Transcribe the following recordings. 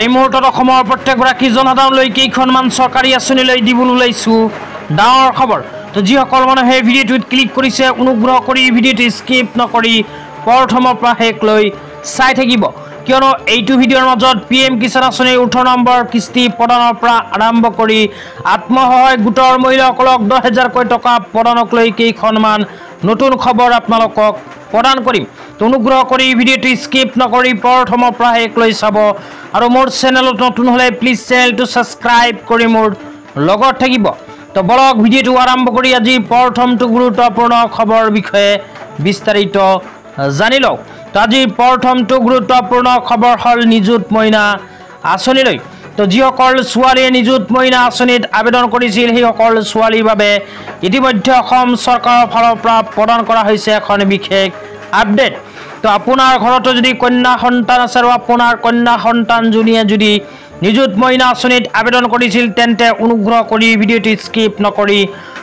এই মুহূৰ্তত অসমৰ প্ৰত্যেকগৰাকী জনসাধাৰণলৈ কেইখনমান চৰকাৰী আঁচনিলৈ দিবলৈ ওলাইছোঁ ডাঙৰ খবৰ। তো যিসকল মানুহে ভিডিঅ'টোত ক্লিক কৰিছে অনুগ্ৰহ কৰি ভিডিঅ'টো স্কিপ নকৰি প্ৰথমৰ পৰা শেষলৈ চাই থাকিব, কিয়নো এইটো ভিডিঅ'ৰ মাজত PM কিষাণ আঁচনিৰ 18 নম্বৰ কিস্তি প্ৰদানৰ পৰা আৰম্ভ কৰি আত্মসহায়ক গোটৰ মহিলাসকলক 10,000কৈ টকা প্ৰদানক লৈ কেইখনমান নতুন খবৰ আপোনালোকক প্ৰদান কৰিম। তো অনুগ্ৰহ কৰি ভিডিঅ'টো স্কিপ নকৰি প্ৰথমৰ পৰা শেষলৈ চাব আৰু মোৰ চেনেলত নতুন হ'লে প্লিজ চেনেলটো ছাবস্ক্ৰাইব কৰি মোৰ লগত থাকিব। তো বলক ভিডিঅ'টো আৰম্ভ কৰি আজি প্ৰথমটো গুৰুত্বপূৰ্ণ খবৰ বিষয়ে বিস্তাৰিত জানি লওঁ। তো আজি প্ৰথমটো গুৰুত্বপূৰ্ণ খবৰ হ'ল নিযুত মইনা আঁচনিলৈ। তো যিসকল ছোৱালীয়ে নিযুত মইনা আঁচনিত আবেদন কৰিছিল সেইসকল ছোৱালীৰ বাবে ইতিমধ্যে অসম চৰকাৰৰ ফালৰ পৰা প্ৰদান কৰা হৈছে এখন বিশেষ আপডেট। তো আপোনাৰ ঘৰতো যদি কন্যা সন্তান আছে আৰু আপোনাৰ কন্যা সন্তানজনীয়ে যদি নিযুত মইনা আঁচনিত আবেদন কৰিছিল তেন্তে অনুগ্ৰহ কৰি ভিডিঅ'টো স্কিপ নকৰি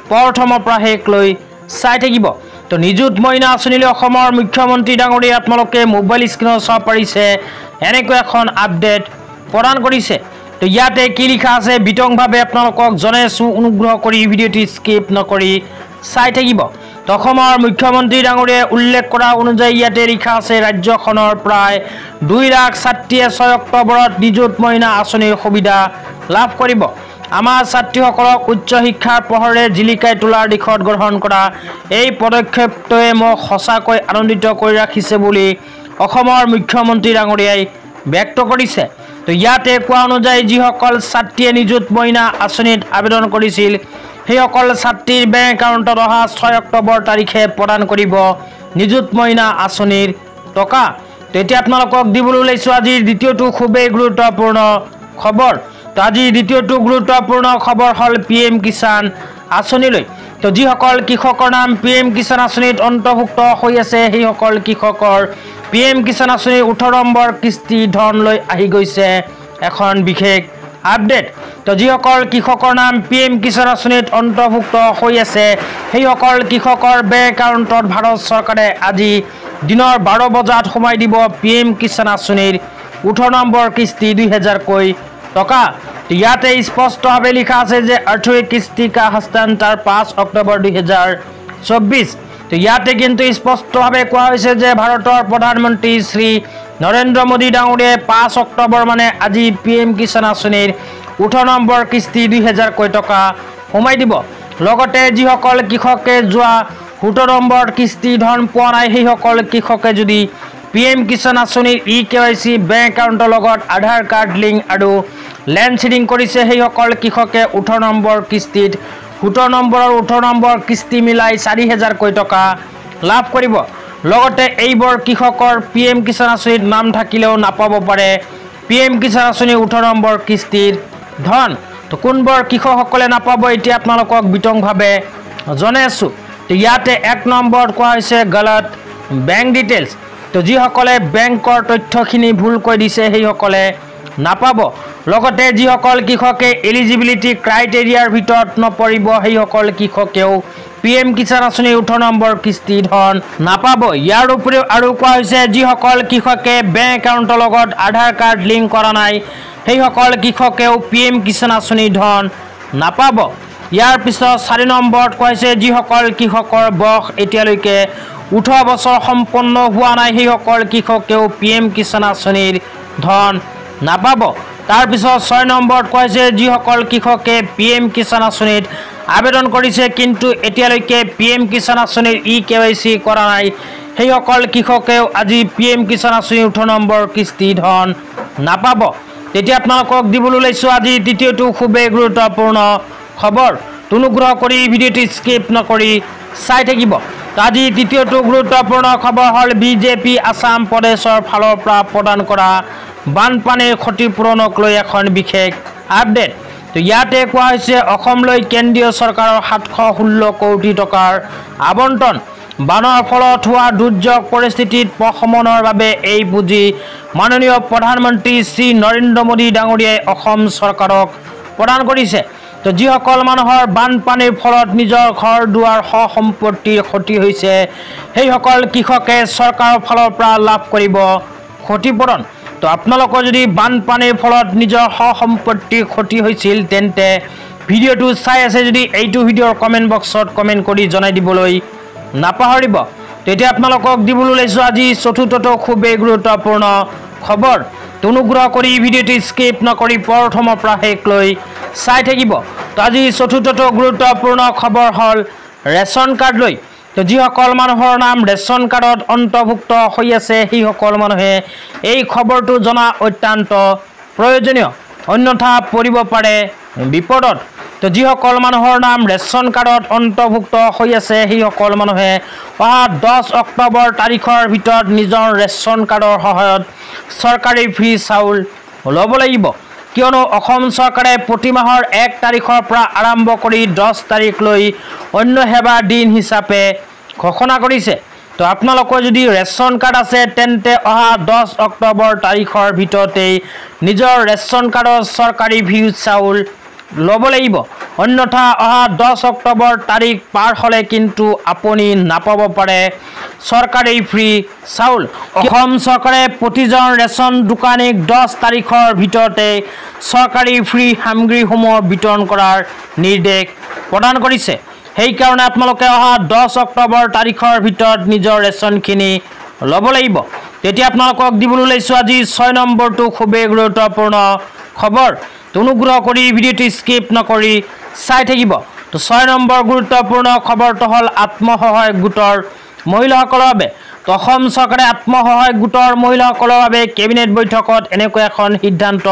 প্ৰথমৰ পৰা শেষলৈ চাই থাকিব। তো নিযুত মইনা আঁচনিলৈ অসমৰ মুখ্যমন্ত্ৰী ডাঙৰীয়াই আপোনালোকে মোবাইল স্ক্ৰীনত চাব পাৰিছে এনেকৈ এখন আপডেট প্ৰদান কৰিছে। তো ইয়াতে কি লিখা আছে বিতংভাৱে আপোনালোকক জনাইছোঁ, অনুগ্ৰহ কৰি ভিডিঅ'টো স্কিপ নকৰি চাই থাকিব। তো অসমৰ মুখ্যমন্ত্ৰী ডাঙৰীয়াই উল্লেখ কৰা অনুযায়ী ইয়াতে লিখা আছে ৰাজ্যখনৰ প্ৰায় 2 লাখ ছাত্ৰীয়ে 6 অক্টোবৰত নিযুত মইনা আঁচনিৰ সুবিধা লাভ কৰিব। আমাৰ ছাত্ৰীসকলক উচ্চ শিক্ষাৰ পোহৰে জিলিকাই তোলাৰ দিশত গ্ৰহণ কৰা এই পদক্ষেপটোৱে মোক সঁচাকৈ আনন্দিত কৰি ৰাখিছে বুলি অসমৰ মুখ্যমন্ত্ৰী ডাঙৰীয়াই ব্যক্ত কৰিছে। তো ইয়াতে কোৱা অনুযায়ী যিসকল ছাত্ৰীয়ে নিযুত মইনা আঁচনিত আবেদন কৰিছিল সেইসকল ছাত্ৰীৰ বেংক একাউণ্টত অহা 6 অক্টোবৰ তাৰিখে প্ৰদান কৰিব নিযুত মইনা আঁচনিৰ টকা। তো এতিয়া আপোনালোকক দিবলৈ ওলাইছোঁ আজিৰ দ্বিতীয়টো খুবেই গুৰুত্বপূৰ্ণ খবৰ। তো আজিৰ দ্বিতীয়টো গুৰুত্বপূৰ্ণ খবৰ হ'ল PM কিষাণ আঁচনিলৈ। তো যিসকল কৃষকৰ নাম PM কিষাণ আঁচনিত অন্তৰ্ভুক্ত হৈ আছে সেইসকল কৃষকৰ PM কিষাণ আঁচনিৰ 18 নম্বৰ কিস্তি ধন লৈ আহি গৈছে এখন বিশেষ আপডেট। তো যিসকল কৃষকৰ নাম PM কিষাণ আঁচনিত অন্তৰ্ভুক্ত হৈ আছে সেইসকল কৃষকৰ বেংক একাউণ্টত ভাৰত চৰকাৰে আজি দিনৰ 12 বজাত সোমাই দিব PM কিষাণ আঁচনিৰ 18 নম্বৰ কিস্তি 2,000কৈ টকা। তো ইয়াতে স্পষ্টভাৱে লিখা আছে যে আৰ্থিক কিস্তি কা হস্তান্তৰ 5 অক্টোবৰ 2024। তো ইয়াতে কিন্তু স্পষ্টভাৱে কোৱা হৈছে যে ভাৰতৰ প্ৰধানমন্ত্ৰী শ্ৰী নৰেন্দ্ৰ মোদী ডাঙৰীয়াই 5 অক্টোবৰ মানে আজি PM কিষাণ আঁচনিৰ 18 নম্বৰ কিস্তি 2,000কৈ টকা সোমাই দিব। লগতে যিসকল কৃষকে যোৱা 17 নম্বৰ কিস্তি ধন পোৱা নাই সেইসকল কৃষকে যদি PM কিষাণ আঁচনিৰ EKYC বেংক একাউণ্টৰ লগত আধাৰ কাৰ্ড লিংক আৰু লেণ্ড চিডিং কৰিছে সেইসকল কৃষকে 18 নম্বৰ কিস্তিত 17 নম্বৰ আৰু 18 নম্বৰ কিস্তি মিলাই 4,000কৈ টকা লাভ কৰিব। লগতে এইবোৰ কৃষকৰ PM কিষাণ আঁচনিত নাম থাকিলেও নাপাব পাৰে PM কিষাণ আঁচনিৰ 18 নম্বৰ কিস্তিৰ ধন। তো কোনবোৰ কৃষকসকলে নাপাব এতিয়া আপোনালোকক বিতংভাৱে জনাই আছোঁ। তো ইয়াতে 1 নম্বৰত কোৱা হৈছে গলত বেংক ডিটেইলছ। তো যিসকলে বেংকৰ তথ্যখিনি ভুলকৈ দিছে সেইসকলে নাপাব। লগতে যিসকল কৃষকে এলিজিবিলিটি ক্ৰাইটেৰিয়াৰ ভিতৰত নপৰিব সেইসকল কৃষকেও PM কিষাণ আঁচনিৰ 18 নম্বৰ কিস্তি ধন নাপাব। ইয়াৰ উপৰিও আৰু কোৱা হৈছে যিসকল কৃষকে বেংক একাউণ্টৰ লগত আধাৰ কাৰ্ড লিংক কৰা নাই সেইসকল কৃষকেও PM কিষাণ আঁচনিৰ ধন নাপাব। ইয়াৰ পিছত 4 নম্বৰত কোৱা হৈছে যিসকল কৃষকৰ বয়স এতিয়ালৈকে 18 বছৰ সম্পন্ন হোৱা নাই সেইসকল কৃষকেও PM কিষাণ আঁচনিৰ ধন নাপাব। তাৰপিছত 6 নম্বৰত কোৱা হৈছে যিসকল কৃষকে PM কিষাণ আঁচনিত আবেদন কৰিছে কিন্তু এতিয়ালৈকে PM কিষাণ আঁচনিৰ EKYC কৰা নাই সেইসকল কৃষকেও আজি PM কিষাণ আঁচনিৰ 18 নম্বৰ কিস্তি ধন নাপাব। তেতিয়া আপোনালোকক দিবলৈ ওলাইছোঁ আজি দ্বিতীয়টো খুবেই গুৰুত্বপূৰ্ণ খবৰ। অনুগ্ৰহ কৰি ভিডিঅ'টো স্কিপ নকৰি চাই থাকিব। তো আজি দ্বিতীয়টো গুৰুত্বপূৰ্ণ খবৰ হ'ল BJP আসাম প্ৰদেশৰ ফালৰ পৰা প্ৰদান কৰা বানপানীৰ ক্ষতিপূৰণক লৈ এখন বিশেষ আপডেট। তো ইয়াতে কোৱা হৈছে অসমলৈ কেন্দ্ৰীয় চৰকাৰৰ 716 কোটি টকাৰ আবণ্টন। বানৰ ফলত হোৱা দুৰ্যোগ পৰিস্থিতিত প্ৰশমনৰ বাবে এই পুঁজি মাননীয় প্ৰধানমন্ত্ৰী শ্ৰী নৰেন্দ্ৰ মোদী ডাঙৰীয়াই অসম চৰকাৰক প্ৰদান কৰিছে। তো যিসকল মানুহৰ বানপানীৰ ফলত নিজৰ ঘৰ দুৱাৰ সম্পত্তিৰ ক্ষতি হৈছে সেইসকল কৃষকে চৰকাৰৰ ফালৰ পৰা লাভ কৰিব ক্ষতিপূৰণ। তো আপোনালোকৰ যদি বানপানীৰ ফলত নিজৰ সম্পত্তিৰ ক্ষতি হৈছিল তেন্তে ভিডিঅ'টো চাই আছে যদি এইটো ভিডিঅ'ৰ কমেণ্ট বক্সত কমেণ্ট কৰি জনাই দিবলৈ নাপাহৰিব। তো এতিয়া আপোনালোকক দিবলৈ ওলাইছোঁ আজি চতুৰ্থটো খুবেই গুৰুত্বপূৰ্ণ খবৰ। অনুগ্ৰহ কৰি ভিডিঅ'টো স্কিপ নকৰি প্ৰথমৰ পৰা শেষলৈ চাই থাকিব। তো আজি চতুৰ্থটো গুৰুত্বপূৰ্ণ খবৰ হ'ল ৰেচন কাৰ্ড লৈ। তো যিসকল মানুহৰ নাম ৰেচন কাৰ্ডত অন্তৰ্ভুক্ত হৈ আছে সেইসকল মানুহে এই খবৰটো জনা অত্যন্ত প্ৰয়োজনীয়, অন্যথা পৰিব পাৰে বিপদত। তো যিসকল মানুহৰ নাম ৰেচন কাৰ্ডত অন্তৰ্ভুক্ত হৈ আছে সেইসকল মানুহে অহা 10 অক্টোবৰ তাৰিখৰ ভিতৰত নিজৰ ৰেচন কাৰ্ডৰ সহায়ত চৰকাৰী ফ্ৰী চাউল ল'ব লাগিব, কিয়নো অসম চৰকাৰে প্ৰতি মাহৰ 1 তাৰিখৰ পৰা আৰম্ভ কৰি 10 তাৰিখলৈ অন্য সেৱা দিন হিচাপে ঘোষণা কৰিছে। তো আপোনালোকৰ যদি ৰেচন কাৰ্ড আছে তেন্তে অহা 10 অক্টোবৰ তাৰিখৰ ভিতৰতেই নিজৰ ৰেচন কাৰ্ডৰ চৰকাৰী ফ্ৰী চাউল ল'ব লাগিব, অন্যথা অহা 10 অক্টোবৰ তাৰিখ পাৰ হ'লে কিন্তু আপুনি নাপাব পাৰে চৰকাৰী ফ্ৰী চাউল। অসম চৰকাৰে প্ৰতিজন ৰেচন দোকানীক 10 তাৰিখৰ ভিতৰতে চৰকাৰী ফ্ৰী সামগ্ৰীসমূহ বিতৰণ কৰাৰ নিৰ্দেশ প্ৰদান কৰিছে। সেইকাৰণে আপোনালোকে অহা 10 অক্টোবৰ তাৰিখৰ ভিতৰত নিজৰ ৰেচনখিনি ল'ব লাগিব। তেতিয়া আপোনালোকক দিবলৈ ওলাইছোঁ আজি 6 নম্বৰটো খুবেই গুৰুত্বপূৰ্ণ খবৰ। অনুগ্ৰহ কৰি ভিডিঅ'টো স্কিপ নকৰি চাই থাকিব। তো 6 নম্বৰ গুৰুত্বপূৰ্ণ খবৰটো হ'ল আত্মসহায়ক গোটৰ মহিলাসকলৰ বাবে। তো অসম চৰকাৰে আত্মসহায়ক গোটৰ মহিলাসকলৰ বাবে কেবিনেট বৈঠকত এনেকুৱা এখন সিদ্ধান্ত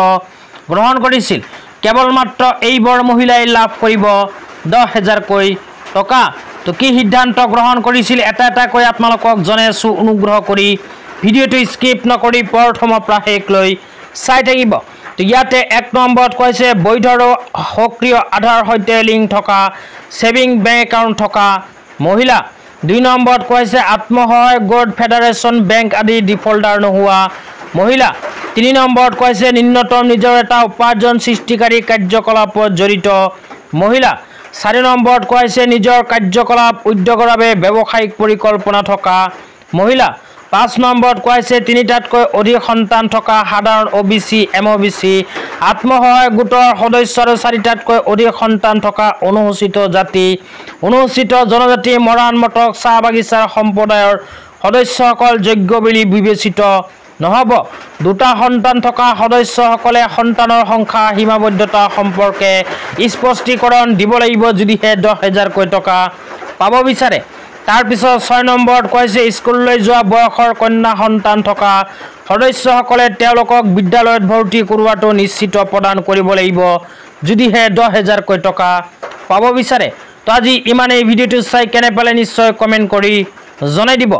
গ্ৰহণ কৰিছিল। কেৱল মাত্ৰ এইবোৰ মহিলাই লাভ কৰিব 10,000কৈ টকা। তো কি সিদ্ধান্ত গ্ৰহণ কৰিছিল এটা এটাকৈ আপোনালোকক জনাই আছোঁ, অনুগ্ৰহ কৰি ভিডিঅ'টো স্কিপ নকৰি প্ৰথমৰ পৰা শেষলৈ চাই থাকিব। তো ইয়াতে 1 নম্বৰত কৈছে বৈধ আৰু সক্ৰিয় আধাৰ সৈতে লিংক থকা ছেভিং বেংক একাউণ্ট থকা মহিলা। 2 নম্বৰত কৈছে আত্মসহায়ক গোট ফেডাৰেশ্যন বেংক আদি ডিফল্টাৰ নোহোৱা মহিলা। 3 নম্বৰত কৈছে ন্যূনতম নিজৰ এটা উপাৰ্জন সৃষ্টিকাৰী কাৰ্যকলাপত জড়িত মহিলা। 4 নম্বৰত কৈছে নিজৰ কাৰ্যকলাপ উদ্যোগৰ বাবে ব্যৱসায়িক পৰিকল্পনা থকা মহিলা। 5 নম্বৰত কৈছে 3টাতকৈ অধিক সন্তান থকা সাধাৰণ OBC MOBC আত্মসহায়ক গোটৰ সদস্য আৰু 4টাতকৈ অধিক সন্তান থকা অনুসূচিত জাতি অনুসূচিত জনজাতি মৰাণ মটক চাহ বাগিচাৰ সম্প্ৰদায়ৰ সদস্যসকল যোগ্য বুলি বিবেচিত নহ'ব। 2টা সন্তান থকা সদস্যসকলে সন্তানৰ সংখ্যা সীমাবদ্ধতা সম্পৰ্কে স্পষ্টীকৰণ দিব লাগিব যদিহে 10,000কৈ টকা পাব বিচাৰে। তাৰপিছত 6 নম্বৰত কৈছে স্কুললৈ যোৱা বয়সৰ কন্যা সন্তান থকা সদস্যসকলে তেওঁলোকক বিদ্যালয়ত ভৰ্তি কৰোৱাটো নিশ্চিত প্ৰদান কৰিব লাগিব যদিহে 10,000কৈ টকা পাব বিচাৰে। তো আজি ইমানেই। ভিডিঅ'টো চাই কেনে পালে নিশ্চয় কমেণ্ট কৰি জনাই দিব।